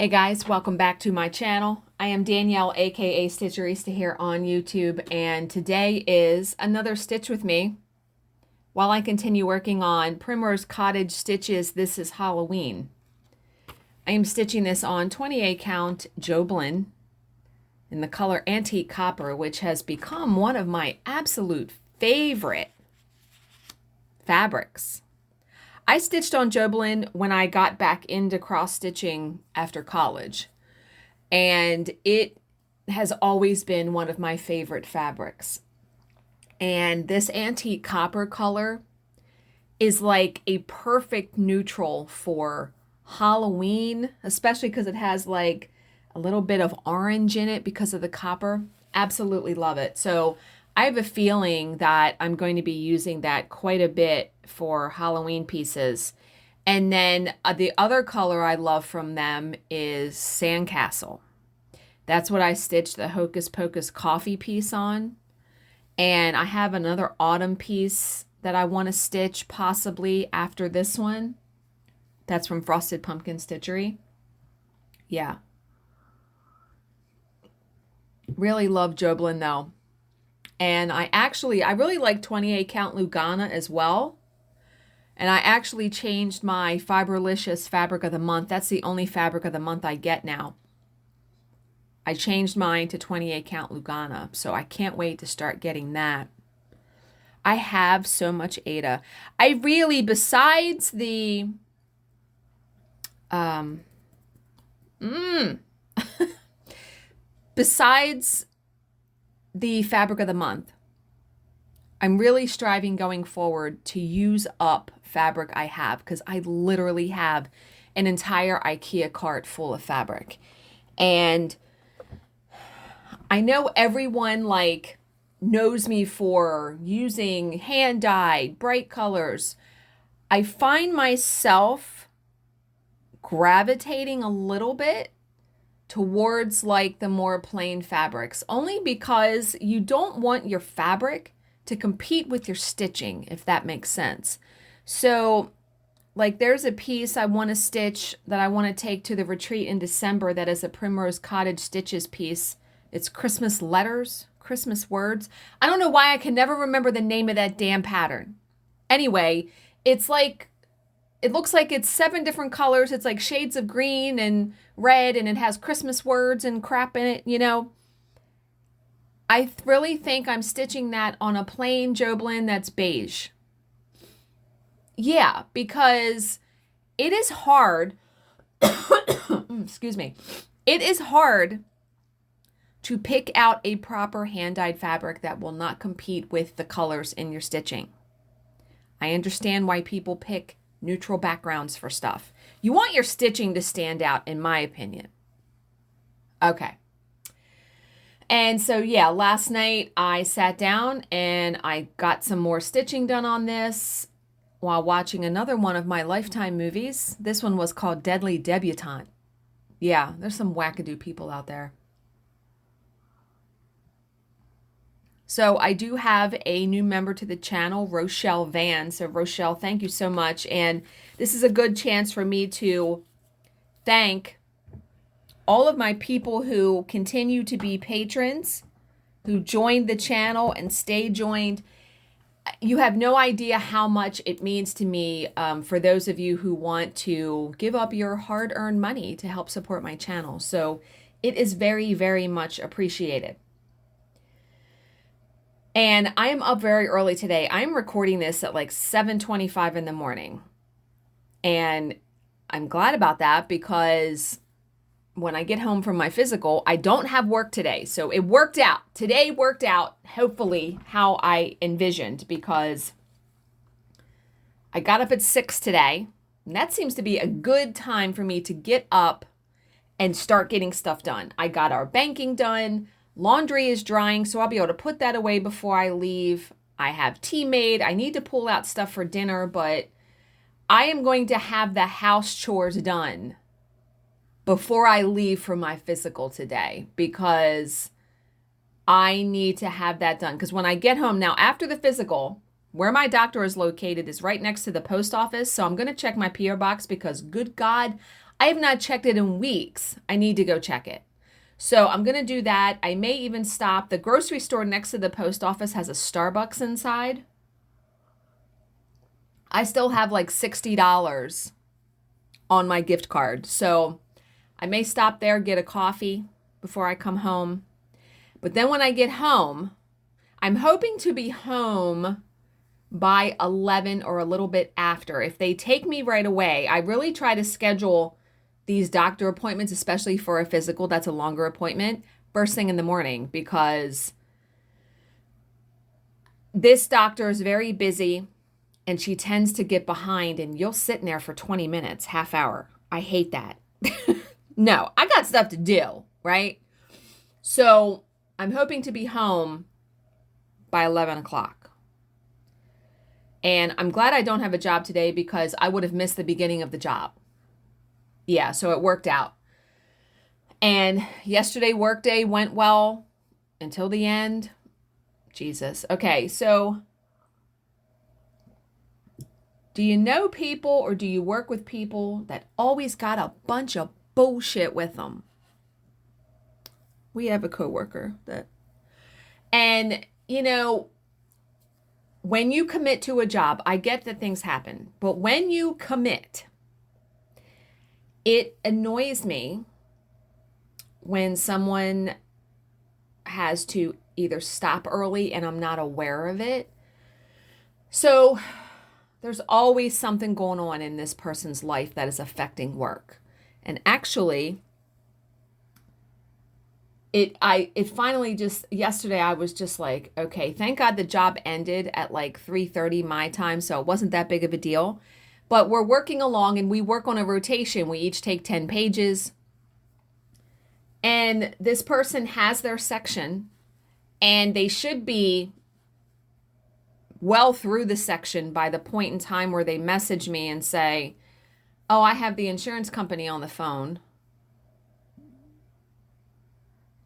Hey guys, welcome back to my channel. I am Danielle, aka Stitcherista here on YouTube, and today is another stitch with me while I continue working on Primrose Cottage stitches. This is Halloween. I am stitching this on 28 count Jobelan in the color Antique Copper, which has become one of my absolute favorite fabrics. I stitched on Jobelan when I got back into cross stitching after college, and it has always been one of my favorite fabrics. And this antique copper color is like a perfect neutral for Halloween, especially because it has like a little bit of orange in it because of the copper. Absolutely love it. So I have a feeling that I'm going to be using that quite a bit for Halloween pieces. And then the other color I love from them is Sandcastle. That's what I stitched the Hocus Pocus coffee piece on. And I have another autumn piece that I want to stitch possibly after this one. That's from Frosted Pumpkin Stitchery. Yeah. Really love Jobelan though. And I really like 28 count Lugana as well. And I actually changed my Fiberlicious Fabric of the Month. That's the only Fabric of the Month I get now. I changed mine to 28 count Lugana. So I can't wait to start getting that. I have so much Aida. I really, besides the... besides the Fabric of the Month, I'm really striving going forward to use up fabric I have, because I literally have an entire IKEA cart full of fabric. And I know everyone knows me for using hand-dyed bright colors. I find myself gravitating a little bit towards the more plain fabrics, only because you don't want your fabric to compete with your stitching, if that makes sense. So there's a piece I want to stitch that I want to take to the retreat in December that is a Primrose Cottage Stitches piece. It's Christmas letters, Christmas words. I don't know why I can never remember the name of that damn pattern. Anyway, it's it looks like it's 7 different colors. It's like shades of green and red, and it has Christmas words and crap in it, you know. I really think I'm stitching that on a plain Jobelan that's beige. Yeah, because it is hard, excuse me, it is hard to pick out a proper hand-dyed fabric that will not compete with the colors in your stitching. I understand why people pick neutral backgrounds for stuff. You want your stitching to stand out, in my opinion. Okay. And so, yeah, last night I sat down and I got some more stitching done on this while watching another one of my Lifetime movies. This one was called Deadly Debutante. Yeah, there's some wackadoo people out there. So I do have a new member to the channel, Rochelle Van. So Rochelle, thank you so much. And this is a good chance for me to thank all of my people who continue to be patrons, who joined the channel and stay joined. You have no idea how much it means to me for those of you who want to give up your hard-earned money to help support my channel. So it is very, very much appreciated. And I am up very early today. I'm recording this at 7:25 in the morning. And I'm glad about that, because when I get home from my physical, I don't have work today. So it worked out. Today worked out, hopefully, how I envisioned, because I got up at 6 today. And that seems to be a good time for me to get up and start getting stuff done. I got our banking done. Laundry is drying, so I'll be able to put that away before I leave. I have tea made. I need to pull out stuff for dinner, but I am going to have the house chores done before I leave for my physical today, because I need to have that done. Because when I get home now, after the physical, where my doctor is located is right next to the post office. So I'm going to check my P.O. box, because good God, I have not checked it in weeks. I need to go check it. So I'm going to do that. I may even stop. The grocery store next to the post office has a Starbucks inside. I still have like $60 on my gift card. So I may stop there, get a coffee before I come home. But then when I get home, I'm hoping to be home by 11 or a little bit after. If they take me right away, I really try to schedule these doctor appointments, especially for a physical that's a longer appointment, first thing in the morning, because this doctor is very busy and she tends to get behind, and you'll sit in there for 20 minutes, half hour. I hate that. No, I got stuff to do, right? So I'm hoping to be home by 11 o'clock. And I'm glad I don't have a job today because I would have missed the beginning of the job. Yeah, so it worked out. And yesterday workday went well until the end. Jesus. Okay, so do you know people or do you work with people that always got a bunch of bullshit with them? We have a coworker that, and you know, when you commit to a job, I get that things happen, but when you commit, it annoys me when someone has to either stop early and I'm not aware of it. So there's always something going on in this person's life that is affecting work. And actually, it finally just, yesterday I was just like, okay, thank God the job ended at like 3:30 my time, so it wasn't that big of a deal. But we're working along and we work on a rotation. We each take 10 pages. And this person has their section and they should be well through the section by the point in time where they message me and say, oh, I have the insurance company on the phone.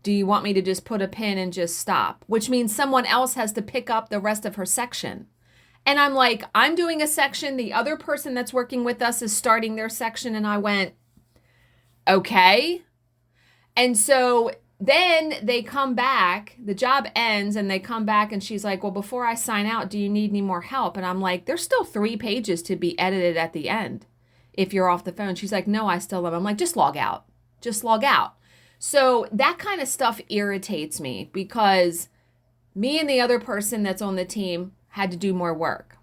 Do you want me to just put a pin and just stop? Which means someone else has to pick up the rest of her section. And I'm like, I'm doing a section. The other person that's working with us is starting their section. And I went, okay. And so then they come back, the job ends and they come back and she's like, well, before I sign out, do you need any more help? And I'm like, there's still 3 pages to be edited at the end if you're off the phone. She's like, no, I still am. I'm like, just log out. Just log out. So that kind of stuff irritates me because me and the other person that's on the team had to do more work.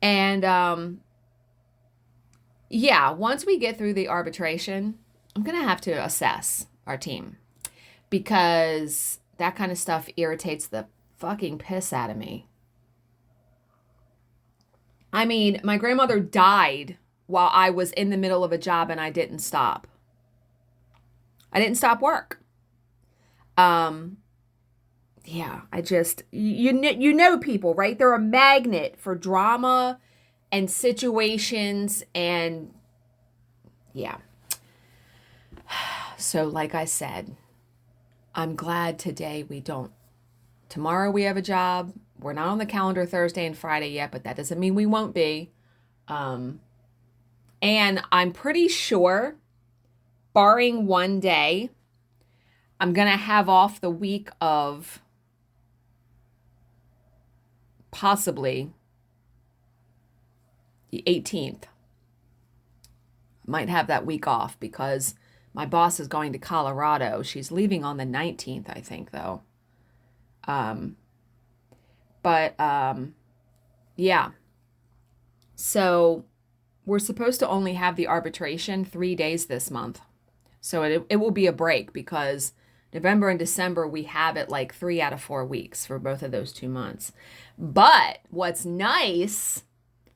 And yeah, once we get through the arbitration, I'm going to have to assess our team because that kind of stuff irritates the fucking piss out of me. I mean, my grandmother died while I was in the middle of a job and I didn't stop. I didn't stop work. Yeah, I just, you know people, right? They're a magnet for drama and situations and yeah. So like I said, I'm glad today we don't. Tomorrow we have a job. We're not on the calendar Thursday and Friday yet, but that doesn't mean we won't be. And I'm pretty sure, barring one day, I'm going to have off the week of possibly the 18th. I might have that week off because my boss is going to Colorado. She's leaving on the 19th, I think, though. Yeah. So we're supposed to only have the arbitration 3 days this month. So it will be a break because November and December, we have it like 3 out of 4 weeks for both of those 2 months. But what's nice,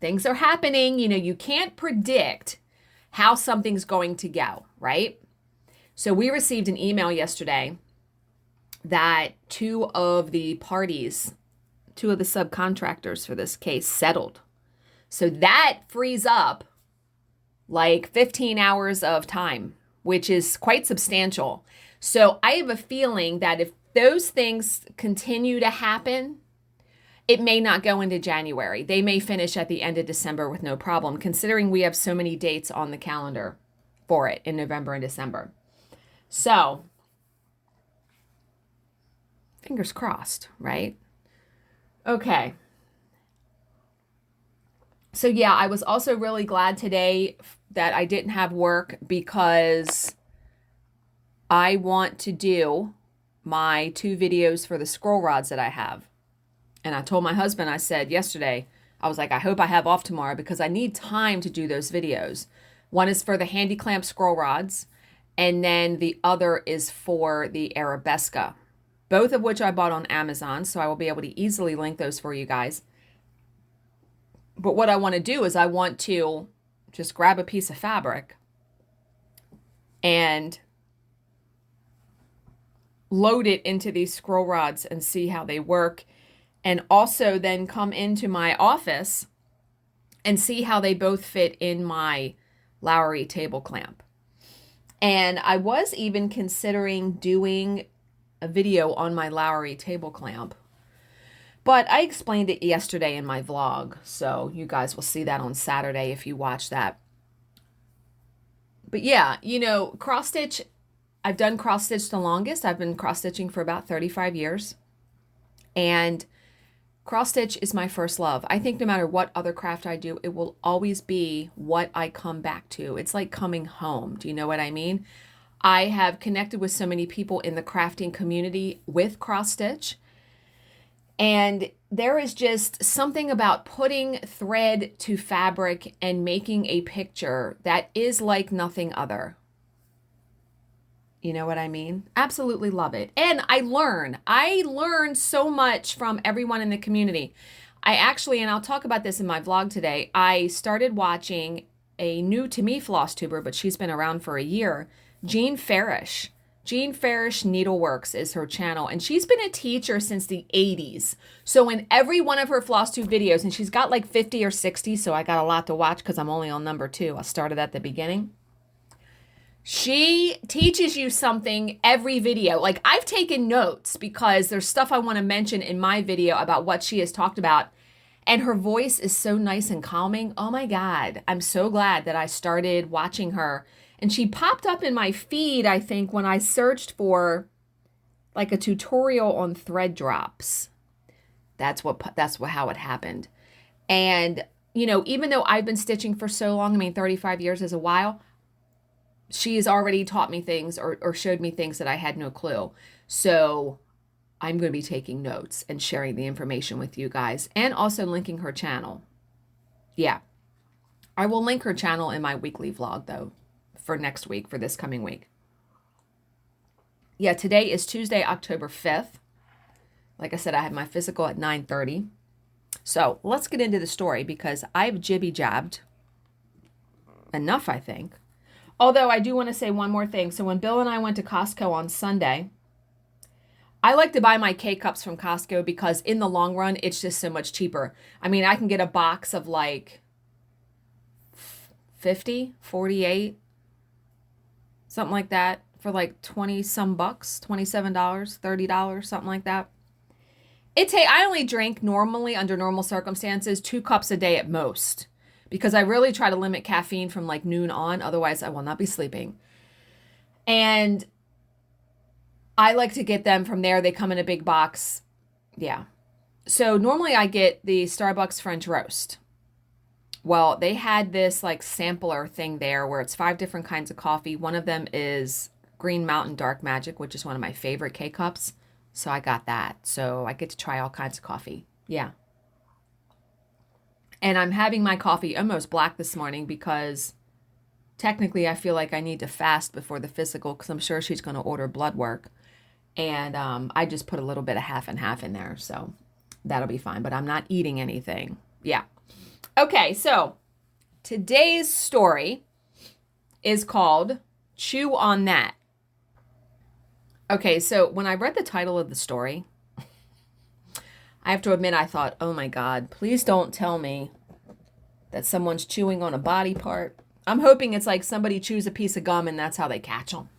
things are happening. You know, you can't predict how something's going to go, right? So we received an email yesterday that 2 of the parties, 2 of the subcontractors for this case settled. So that frees up like 15 hours of time, which is quite substantial. So I have a feeling that if those things continue to happen, it may not go into January. They may finish at the end of December with no problem, considering we have so many dates on the calendar. for it in November and December. So, fingers crossed, right? Okay. So yeah, I was also really glad today that I didn't have work because I want to do my 2 videos for the scroll rods that I have. And I told my husband, I said yesterday, I was like, I hope I have off tomorrow because I need time to do those videos. One is for the handy clamp scroll rods, and then the other is for the Arabesca, both of which I bought on Amazon, so I will be able to easily link those for you guys. But what I want to do is I want to just grab a piece of fabric and load it into these scroll rods and see how they work. And also then come into my office and see how they both fit in my Lowery table clamp. And I was even considering doing a video on my Lowery table clamp. But I explained it yesterday in my vlog, so you guys will see that on Saturday if you watch that. But yeah, you know, cross stitch, I've done cross stitch the longest. I've been cross stitching for about 35 years. And cross stitch is my first love. I think no matter what other craft I do, it will always be what I come back to. It's like coming home. Do you know what I mean? I have connected with so many people in the crafting community with cross stitch. And there is just something about putting thread to fabric and making a picture that is like nothing other. You know what I mean? Absolutely love it. And I learn so much from everyone in the community. I actually, and I'll talk about this in my vlog today, I started watching a new to me floss tuber, but she's been around for a year, Jean Farish. Jean Farish Needleworks is her channel, and she's been a teacher since the 80s. So in every one of her floss tube videos, and she's got like 50 or 60, so I got a lot to watch because I'm only on number 2. I started at the beginning. She teaches you something every video. Like, I've taken notes because there's stuff I want to mention in my video about what she has talked about. And her voice is so nice and calming. Oh my God. I'm so glad that I started watching her. And she popped up in my feed, I think, when I searched for like a tutorial on thread drops. That's how it happened. And, you know, even though I've been stitching for so long, I mean, 35 years is a while, she has already taught me things or showed me things that I had no clue. So I'm going to be taking notes and sharing the information with you guys and also linking her channel. Yeah. I will link her channel in my weekly vlog though for next week, for this coming week. Yeah, today is Tuesday, October 5th. Like I said, I have my physical at 9:30. So let's get into the story because I've jibby-jabbed enough, I think. Although I do want to say one more thing. So when Bill and I went to Costco on Sunday, I like to buy my K-Cups from Costco because in the long run, it's just so much cheaper. I mean, I can get a box of like 50, 48, something like that for like 20 some bucks, $27, $30, something like that. I only drink normally under normal circumstances 2 cups a day at most because I really try to limit caffeine from like noon on. Otherwise, I will not be sleeping. And I like to get them from there. They come in a big box. Yeah. So normally I get the Starbucks French roast. Well, they had this like sampler thing there where it's 5 different kinds of coffee. One of them is Green Mountain Dark Magic, which is one of my favorite K-Cups. So I got that. So I get to try all kinds of coffee. Yeah. And I'm having my coffee almost black this morning because technically I feel like I need to fast before the physical because I'm sure she's going to order blood work. And I just put a little bit of half and half in there. So that'll be fine. But I'm not eating anything. Yeah. Okay. So today's story is called Chew on That. Okay. So when I read the title of the story, I have to admit, I thought, oh my God, please don't tell me that someone's chewing on a body part. I'm hoping it's like somebody chews a piece of gum and that's how they catch them.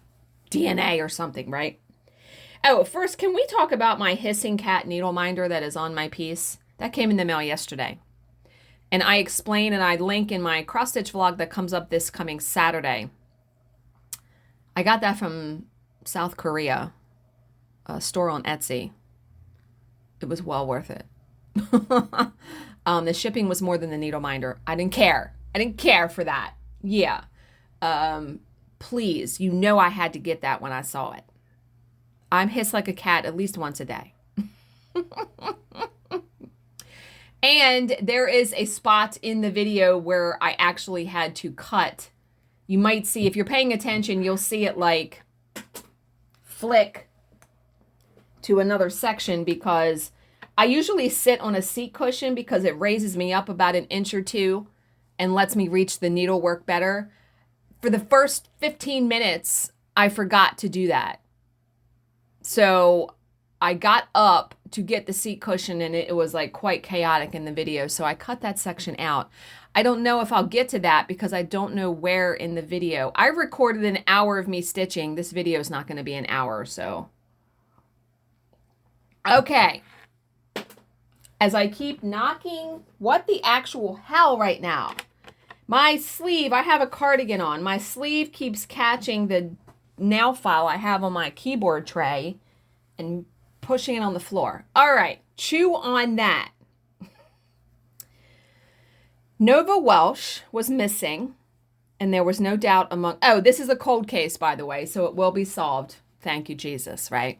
DNA or something, right? Oh, first, can we talk about my hissing cat needle minder that is on my piece? That came in the mail yesterday. And I explain and I link in my cross stitch vlog that comes up this coming Saturday I got that from South Korea, a store on Etsy. It was well worth it. The shipping was more than the needle minder. I didn't care. I didn't care for that. Yeah. Please, you know I had to get that when I saw it. I'm hissed like a cat at least once a day. And there is a spot in the video where I actually had to cut. You might see, if you're paying attention, you'll see it like flick to another section because I usually sit on a seat cushion because it raises me up about an inch or two and lets me reach the needlework better. For the first 15 minutes, I forgot to do that. So I got up to get the seat cushion and it was like quite chaotic in the video. So I cut that section out. I don't know if I'll get to that because I don't know where in the video. I recorded an hour of me stitching. This video is not going to be an hour, so. Okay. As I keep knocking, what the actual hell right now? My sleeve, I have a cardigan on. My sleeve keeps catching the nail file I have on my keyboard tray and pushing it on the floor. All right, chew on that. Nova Welsh was missing, and there was no doubt among... Oh, this is a cold case, by the way, so it will be solved. Thank you, Jesus, right?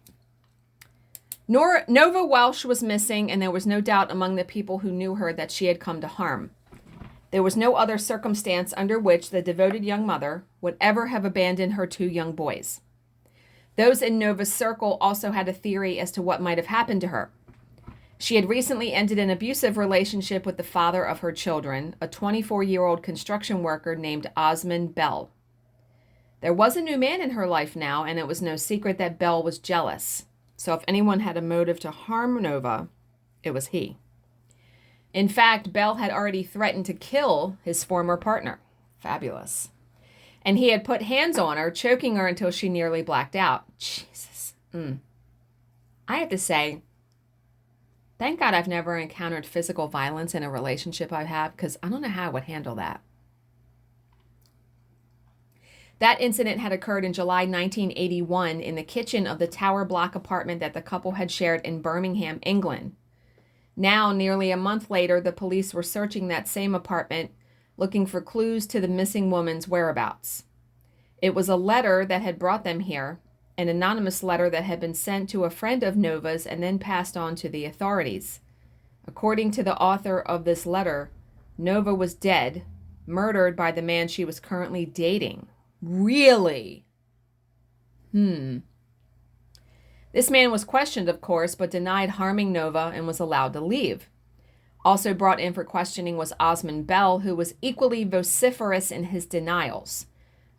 Nova Welsh was missing, and there was no doubt among the people who knew her that she had come to harm. There was no other circumstance under which the devoted young mother would ever have abandoned her two young boys. Those in Nova's circle also had a theory as to what might have happened to her. She had recently ended an abusive relationship with the father of her children, a 24-year-old construction worker named Osmond Bell. There was a new man in her life now, and it was no secret that Bell was jealous. So if anyone had a motive to harm Nova, it was he. In fact, Bell had already threatened to kill his former partner. Fabulous. And he had put hands on her, choking her until she nearly blacked out. Jesus. I have to say, thank God I've never encountered physical violence in a relationship I have, because I don't know how I would handle that. That incident had occurred in July 1981 in the kitchen of the tower block apartment that the couple had shared in Birmingham, England. Now, nearly a month later, the police were searching that same apartment, looking for clues to the missing woman's whereabouts. It was a letter that had brought them here, an anonymous letter that had been sent to a friend of Nova's and then passed on to the authorities. According to the author of this letter, Nova was dead, murdered by the man she was currently dating. Really? This man was questioned, of course, but denied harming Nova and was allowed to leave. Also brought in for questioning was Osmond Bell, who was equally vociferous in his denials.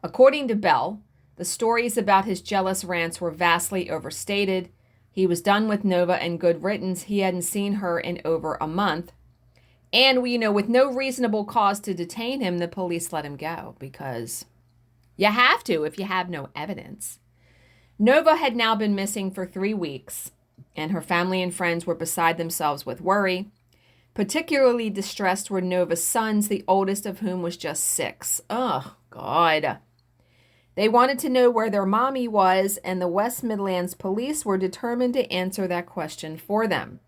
According to Bell, the stories about his jealous rants were vastly overstated. He was done with Nova and good riddance. He hadn't seen her in over a month. And, with no reasonable cause to detain him, the police let him go because you have to if you have no evidence. Nova had now been missing for 3 weeks, and her family and friends were beside themselves with worry. Particularly distressed were Nova's sons, the oldest of whom was just 6. Oh, God. They wanted to know where their mommy was, and the West Midlands police were determined to answer that question for them.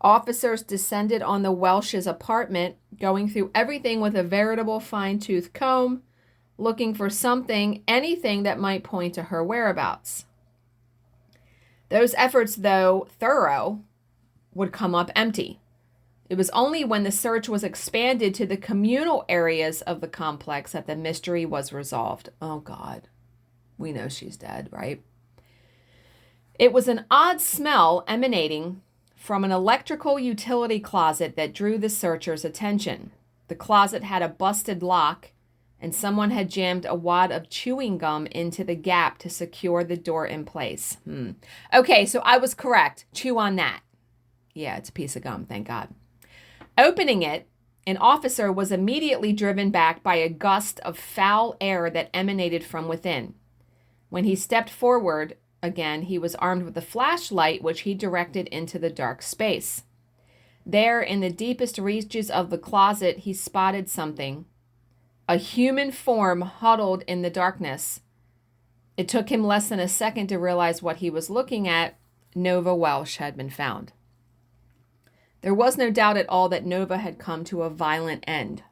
Officers descended on the Welsh's apartment, going through everything with a veritable fine-tooth comb, looking for anything that might point to her whereabouts. Those efforts, though thorough, would come up empty. It was only when the search was expanded to the communal areas of the complex that the mystery was resolved. Oh, God. We know she's dead, right? It was an odd smell emanating from an electrical utility closet that drew the searchers' attention. The closet had a busted lock, and someone had jammed a wad of chewing gum into the gap to secure the door in place. Okay, so I was correct. Chew on that. Yeah, it's a piece of gum, thank God. Opening it, an officer was immediately driven back by a gust of foul air that emanated from within. When he stepped forward again, he was armed with a flashlight, which he directed into the dark space. There, in the deepest reaches of the closet, he spotted something. A human form huddled in the darkness. It took him less than a second to realize what he was looking at. Nova Welsh had been found. There was no doubt at all that Nova had come to a violent end.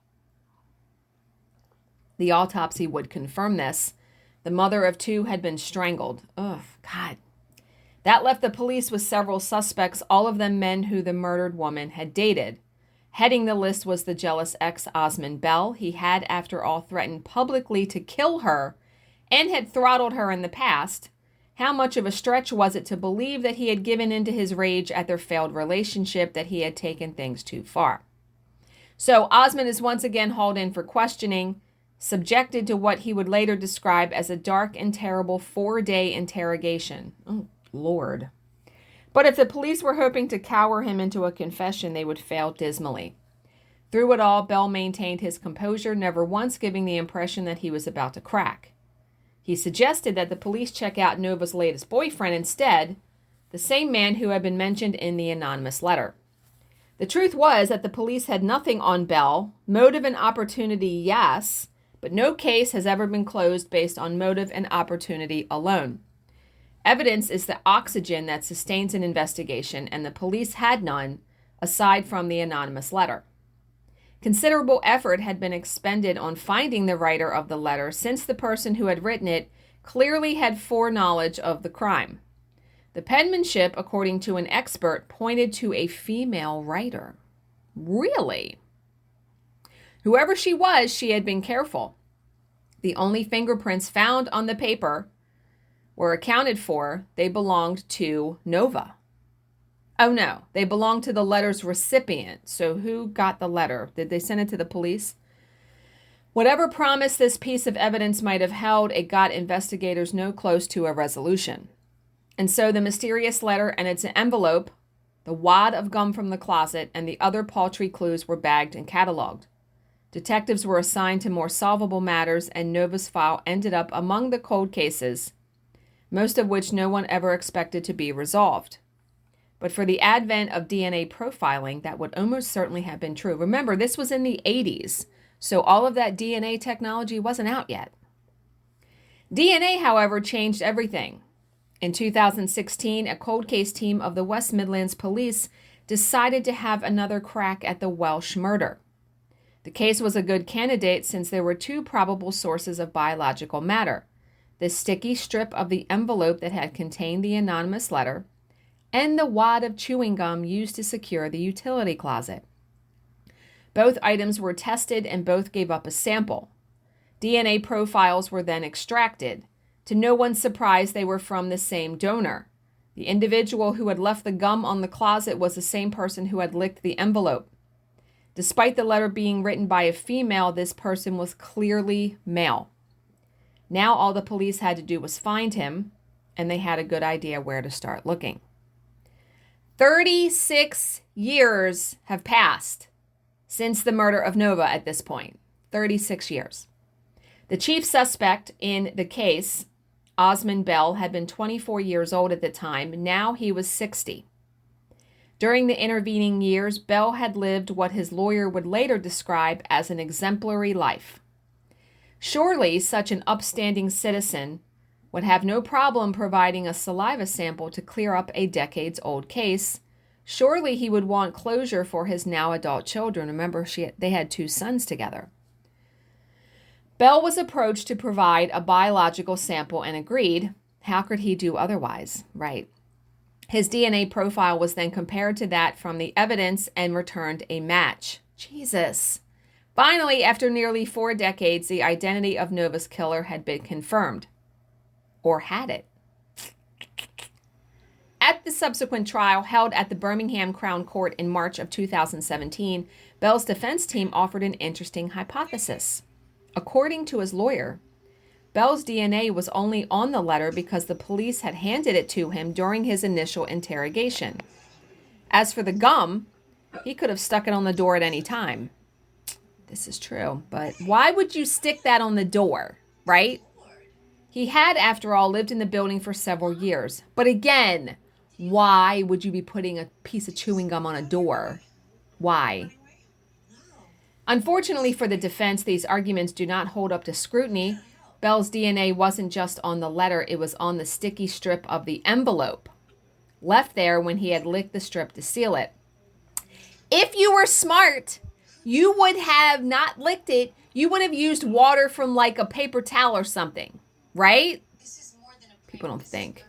The autopsy would confirm this. The mother of two had been strangled. Ugh, God. That left the police with several suspects, all of them men who the murdered woman had dated. Heading the list was the jealous ex Osmond Bell. He had, after all, threatened publicly to kill her and had throttled her in the past. How much of a stretch was it to believe that he had given in to his rage at their failed relationship, that he had taken things too far? So Osmond is once again hauled in for questioning, subjected to what he would later describe as a dark and terrible 4-day interrogation. Oh, Lord. But if the police were hoping to cower him into a confession, they would fail dismally. Through it all, Bell maintained his composure, never once giving the impression that he was about to crack. He suggested that the police check out Nova's latest boyfriend instead, the same man who had been mentioned in the anonymous letter. The truth was that the police had nothing on Bell. Motive and opportunity, yes, but no case has ever been closed based on motive and opportunity alone. Evidence is the oxygen that sustains an investigation, and the police had none, aside from the anonymous letter. Considerable effort had been expended on finding the writer of the letter, since the person who had written it clearly had foreknowledge of the crime. The penmanship, according to an expert, pointed to a female writer. Really? Whoever she was, she had been careful. The only fingerprints found on the paper were accounted for. They belonged to Nova. Oh no, they belonged to the letter's recipient. So who got the letter? Did they send it to the police? Whatever promise this piece of evidence might have held, it got investigators no close to a resolution. And so the mysterious letter and its envelope, the wad of gum from the closet, and the other paltry clues were bagged and cataloged. Detectives were assigned to more solvable matters, and Nova's file ended up among the cold cases, most of which no one ever expected to be resolved. But for the advent of DNA profiling, that would almost certainly have been true. Remember, this was in the 80s, so all of that DNA technology wasn't out yet. DNA, however, changed everything. In 2016, a cold case team of the West Midlands Police decided to have another crack at the Welsh murder. The case was a good candidate since there were two probable sources of biological matter: the sticky strip of the envelope that had contained the anonymous letter, and the wad of chewing gum used to secure the utility closet. Both items were tested and both gave up a sample. DNA profiles were then extracted. To no one's surprise, they were from the same donor. The individual who had left the gum on the closet was the same person who had licked the envelope. Despite the letter being written by a female, this person was clearly male. Now all the police had to do was find him, and they had a good idea where to start looking. 36 years have passed since the murder of Nova at this point. 36 years. The chief suspect in the case, Osmond Bell, had been 24 years old at the time. Now he was 60. During the intervening years, Bell had lived what his lawyer would later describe as an exemplary life. Surely such an upstanding citizen would have no problem providing a saliva sample to clear up a decades-old case. Surely he would want closure for his now adult children. Remember, they had 2 sons together. Bell was approached to provide a biological sample and agreed. How could he do otherwise, right? His DNA profile was then compared to that from the evidence and returned a match. Jesus. Finally, after nearly 4 decades, the identity of Nova's killer had been confirmed. Or had it? At the subsequent trial held at the Birmingham Crown Court in March of 2017, Bell's defense team offered an interesting hypothesis. According to his lawyer, Bell's DNA was only on the letter because the police had handed it to him during his initial interrogation. As for the gum, he could have stuck it on the door at any time. This is true, but why would you stick that on the door, right? He had, after all, lived in the building for several years. But again, why would you be putting a piece of chewing gum on a door? Why? Unfortunately for the defense, these arguments do not hold up to scrutiny. Belle's DNA wasn't just on the letter, it was on the sticky strip of the envelope, left there when he had licked the strip to seal it. If you were smart, you would have not licked it. You would have used water from like a paper towel or something, right? People don't think.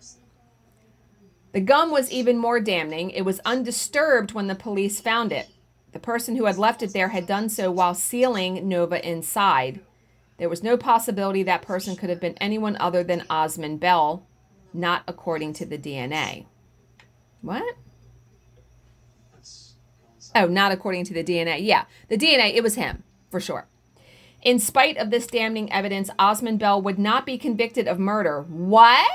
The gum was even more damning. It was undisturbed when the police found it. The person who had left it there had done so while sealing Nova inside. There was no possibility that person could have been anyone other than Osmond Bell, not according to the DNA. What? Oh, not according to the DNA. Yeah, the DNA, it was him, for sure. In spite of this damning evidence, Osmond Bell would not be convicted of murder. What?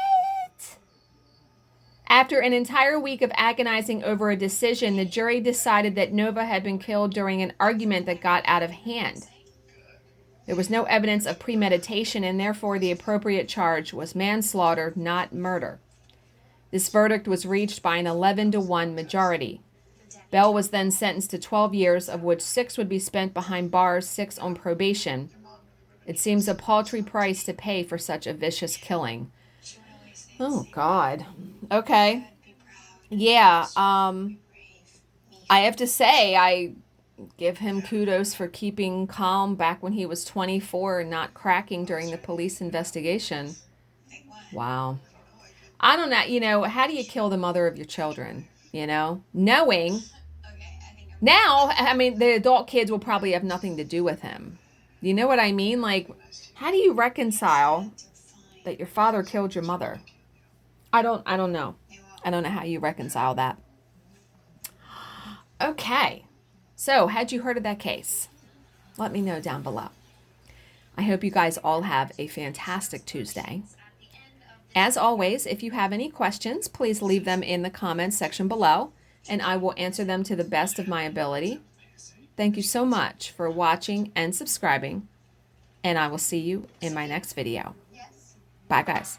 After an entire week of agonizing over a decision, the jury decided that Nova had been killed during an argument that got out of hand. There was no evidence of premeditation, and therefore the appropriate charge was manslaughter, not murder. This verdict was reached by an 11-1 majority. Bell was then sentenced to 12 years, of which 6 would be spent behind bars, 6 on probation. It seems a paltry price to pay for such a vicious killing. Oh, God. Okay. Yeah, I have to say, I give him kudos for keeping calm back when he was 24 and not cracking during the police investigation. Wow. I don't know, how do you kill the mother of your children, knowing now, the adult kids will probably have nothing to do with him. You know what I mean? Like, how do you reconcile that your father killed your mother? I don't know. I don't know how you reconcile that. Okay. So, had you heard of that case? Let me know down below. I hope you guys all have a fantastic Tuesday. As always, if you have any questions, please leave them in the comments section below, and I will answer them to the best of my ability. Thank you so much for watching and subscribing, and I will see you in my next video. Bye, guys.